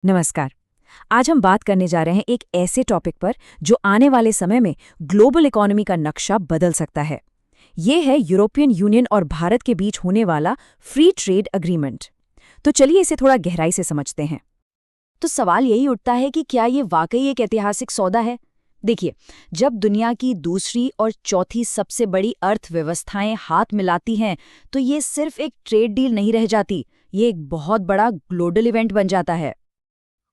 नमस्कार। आज हम बात करने जा रहे हैं एक ऐसे टॉपिक पर जो आने वाले समय में ग्लोबल इकोनॉमी का नक्शा बदल सकता है। ये है यूरोपियन यूनियन और भारत के बीच होने वाला फ्री ट्रेड एग्रीमेंट। तो चलिए इसे थोड़ा गहराई से समझते हैं। तो सवाल यही उठता है कि क्या ये वाकई एक ऐतिहासिक सौदा है। देखिए, जब दुनिया की दूसरी और चौथी सबसे बड़ी अर्थव्यवस्थाएं हाथ मिलाती हैं तो ये सिर्फ एक ट्रेड डील नहीं रह जाती, ये एक बहुत बड़ा ग्लोबल इवेंट बन जाता है।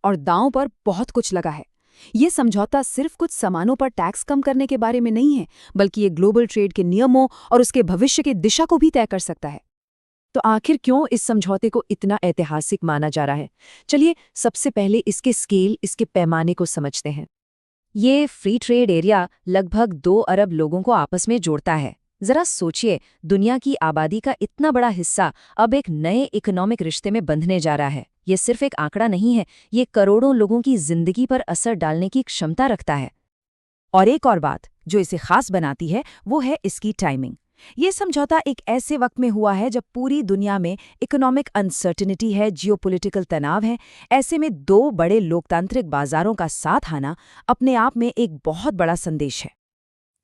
और दांव पर बहुत कुछ लगा है। ये समझौता सिर्फ कुछ सामानों पर टैक्स कम करने के बारे में नहीं है, बल्कि ये ग्लोबल ट्रेड के नियमों और उसके भविष्य की दिशा को भी तय कर सकता है। तो आखिर क्यों इस समझौते को इतना ऐतिहासिक माना जा रहा है? चलिए सबसे पहले इसके स्केल, इसके पैमाने को समझते हैं। ये फ्री ट्रेड एरिया लगभग 2 अरब लोगों को आपस में जोड़ता है। जरा सोचिए, दुनिया की आबादी का इतना बड़ा हिस्सा अब एक नए इकोनॉमिक रिश्ते में बंधने जा रहा है। ये सिर्फ एक आंकड़ा नहीं है, ये करोड़ों लोगों की जिंदगी पर असर डालने की क्षमता रखता है। और एक और बात जो इसे खास बनाती है वो है इसकी टाइमिंग। ये समझौता एक ऐसे वक्त में हुआ है जब पूरी दुनिया में इकोनॉमिक अनसर्टेनिटी है, जियोपॉलिटिकल तनाव है। ऐसे में 2 बड़े लोकतांत्रिक बाजारों का साथ आना अपने आप में एक बहुत बड़ा संदेश है।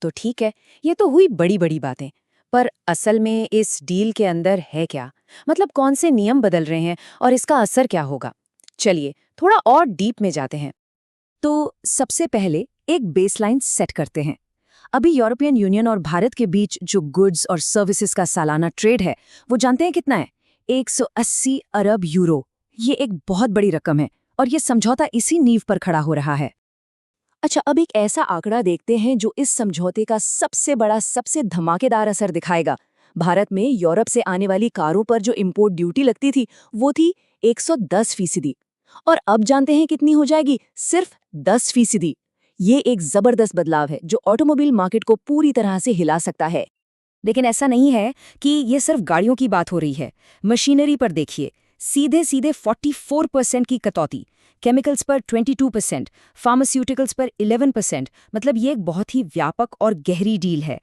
तो ठीक है, ये तो हुई बड़ी बड़ी बातें, पर असल में इस डील के अंदर है क्या? मतलब कौन से नियम बदल रहे हैं और इसका असर क्या होगा? चलिए थोड़ा और डीप में जाते हैं। तो सबसे पहले एक बेसलाइन सेट करते हैं। अभी यूरोपियन यूनियन और भारत के बीच जो गुड्स और सर्विसेज का सालाना ट्रेड है, वो जानते हैं कितना है? 180 अरब यूरो। ये एक बहुत बड़ी रकम है और ये समझौता इसी नींव पर खड़ा हो रहा है। अच्छा, अब एक ऐसा आंकड़ा देखते हैं जो इस समझौते का सबसे बड़ा, सबसे धमाकेदार असर दिखाएगा। भारत में यूरोप से आने वाली कारों पर जो इंपोर्ट ड्यूटी लगती थी, वो थी 110%। और अब जानते हैं कितनी हो जाएगी? सिर्फ 10%। ये एक जबरदस्त बदलाव है जो ऑटोमोबाइल मार्केट को पूरी तरह से हिला सकता है। लेकिन ऐसा नहीं है कि ये सिर्फ गाड़ियों की बात हो रही है। मशीनरी पर देखिए, सीधे सीधे 44% की कटौती, केमिकल्स पर 22%, फार्मास्यूटिकल्स पर 11%। मतलब ये एक बहुत ही व्यापक और गहरी डील है।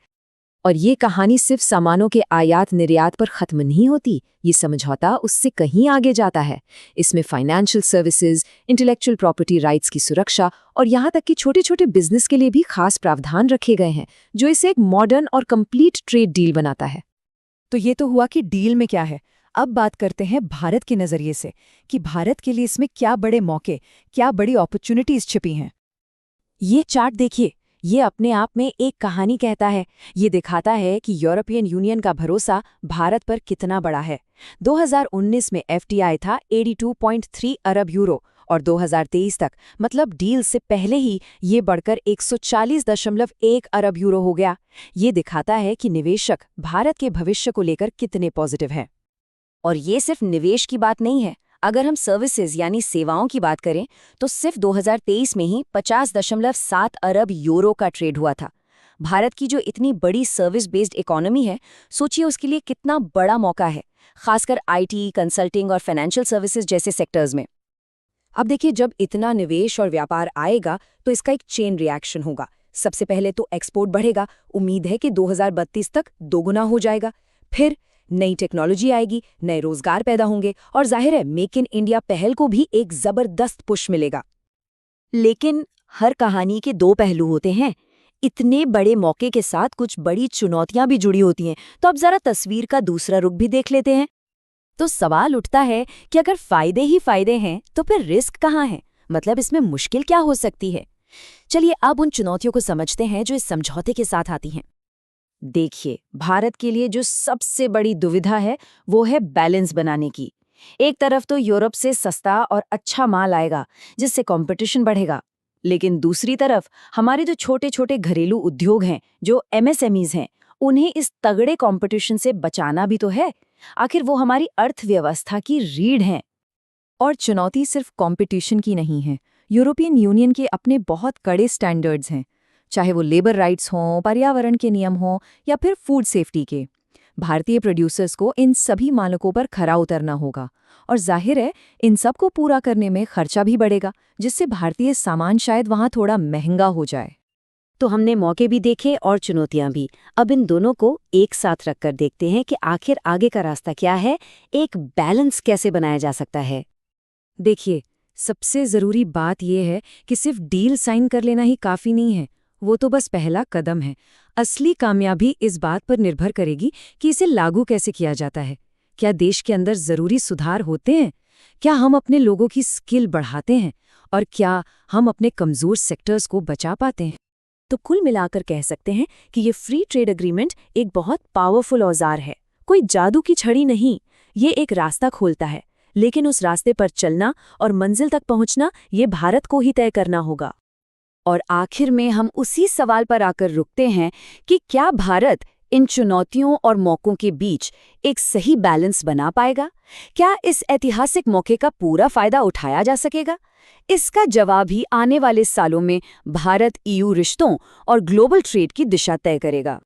और ये कहानी सिर्फ सामानों के आयात निर्यात पर खत्म नहीं होती, ये समझौता उससे कहीं आगे जाता है। इसमें financial services, intellectual property rights की सुरक्षा और यहाँ तक कि छोटे छोटे बिजनेस के लिए भी खास प्रावधान रखे गए हैं, जो इसे एक मॉडर्न और कंप्लीट ट्रेड डील बनाता है। तो ये तो हुआ कि डील में क्या है। अब बात करते हैं भारत के नज़रिए से कि भारत के लिए इसमें क्या बड़े मौके, क्या बड़ी अपॉर्चुनिटीज छिपी हैं। ये चार्ट देखिए, ये अपने आप में एक कहानी कहता है। ये दिखाता है कि यूरोपियन यूनियन का भरोसा भारत पर कितना बड़ा है। 2019 में एफटीआई था 82.3 अरब यूरो और 2023 तक, मतलब डील से पहले ही ये बढ़कर 140.1 अरब यूरो हो गया। ये दिखाता है कि निवेशक भारत के भविष्य को लेकर कितने पॉजिटिव हैं। और ये सिर्फ निवेश की बात नहीं है। अगर हम सर्विसेज यानी सेवाओं की बात करें तो सिर्फ 2023 में ही 50.7 अरब यूरो का ट्रेड हुआ था। भारत की जो इतनी बड़ी सर्विस बेस्ड इकोनॉमी है, सोचिए उसके लिए कितना बड़ा मौका है, खासकर आईटी, कंसल्टिंग और फाइनेंशियल सर्विसेज जैसे सेक्टर्स में। अब देखिए, जब इतना निवेश और व्यापार आएगा तो इसका एक चेन रिएक्शन होगा। सबसे पहले तो एक्सपोर्ट बढ़ेगा, उम्मीद है कि 2032 तक दोगुना हो जाएगा। फिर नई टेक्नोलॉजी आएगी, नए रोजगार पैदा होंगे और जाहिर है मेक इन इंडिया पहल को भी एक जबरदस्त पुश मिलेगा। लेकिन हर कहानी के 2 पहलू होते हैं। इतने बड़े मौके के साथ कुछ बड़ी चुनौतियां भी जुड़ी होती हैं। तो अब जरा तस्वीर का दूसरा रुख भी देख लेते हैं। तो सवाल उठता है कि अगर फायदे ही फायदे हैं तो फिर रिस्क कहाँ है? मतलब इसमें मुश्किल क्या हो सकती है? चलिए अब उन चुनौतियों को समझते हैं जो इस समझौते के साथ आती हैं। देखिए, भारत के लिए जो सबसे बड़ी दुविधा है वो है बैलेंस बनाने की। एक तरफ तो यूरोप से सस्ता और अच्छा माल आएगा जिससे कंपटीशन बढ़ेगा, लेकिन दूसरी तरफ हमारे जो छोटे छोटे घरेलू उद्योग हैं, जो एमएसएमईज हैं, उन्हें इस तगड़े कंपटीशन से बचाना भी तो है। आखिर वो हमारी अर्थव्यवस्था की रीढ़ हैं। और चुनौती सिर्फ कंपटीशन की नहीं है। यूरोपियन यूनियन के अपने बहुत कड़े स्टैंडर्ड्स हैं, चाहे वो लेबर राइट्स हों, पर्यावरण के नियम हों या फिर फूड सेफ्टी के। भारतीय प्रोड्यूसर्स को इन सभी मानकों पर खरा उतरना होगा और जाहिर है इन सब को पूरा करने में खर्चा भी बढ़ेगा, जिससे भारतीय सामान शायद वहाँ थोड़ा महंगा हो जाए। तो हमने मौके भी देखे और चुनौतियां भी। अब इन दोनों को एक साथ रखकर देखते हैं कि आखिर आगे का रास्ता क्या है, एक बैलेंस कैसे बनाया जा सकता है। देखिए, सबसे ज़रूरी बात यह है कि सिर्फ डील साइन कर लेना ही काफ़ी नहीं है, वो तो बस पहला कदम है। असली कामयाबी इस बात पर निर्भर करेगी कि इसे लागू कैसे किया जाता है। क्या देश के अंदर ज़रूरी सुधार होते हैं? क्या हम अपने लोगों की स्किल बढ़ाते हैं? और क्या हम अपने कमज़ोर सेक्टर्स को बचा पाते हैं? तो कुल मिलाकर कह सकते हैं कि ये फ्री ट्रेड एग्रीमेंट एक बहुत पावरफुल औजार है। कोई जादू की छड़ी नहीं, ये एक रास्ता खोलता है, लेकिन उस रास्ते पर चलना और मंजिल तक पहुंचना ये भारत को ही तय करना होगा। और आखिर में हम उसी सवाल पर आकर रुकते हैं कि क्या भारत इन चुनौतियों और मौकों के बीच एक सही बैलेंस बना पाएगा? क्या इस ऐतिहासिक मौके का पूरा फायदा उठाया जा सकेगा? इसका जवाब ही आने वाले सालों में भारत-EU रिश्तों और ग्लोबल ट्रेड की दिशा तय करेगा।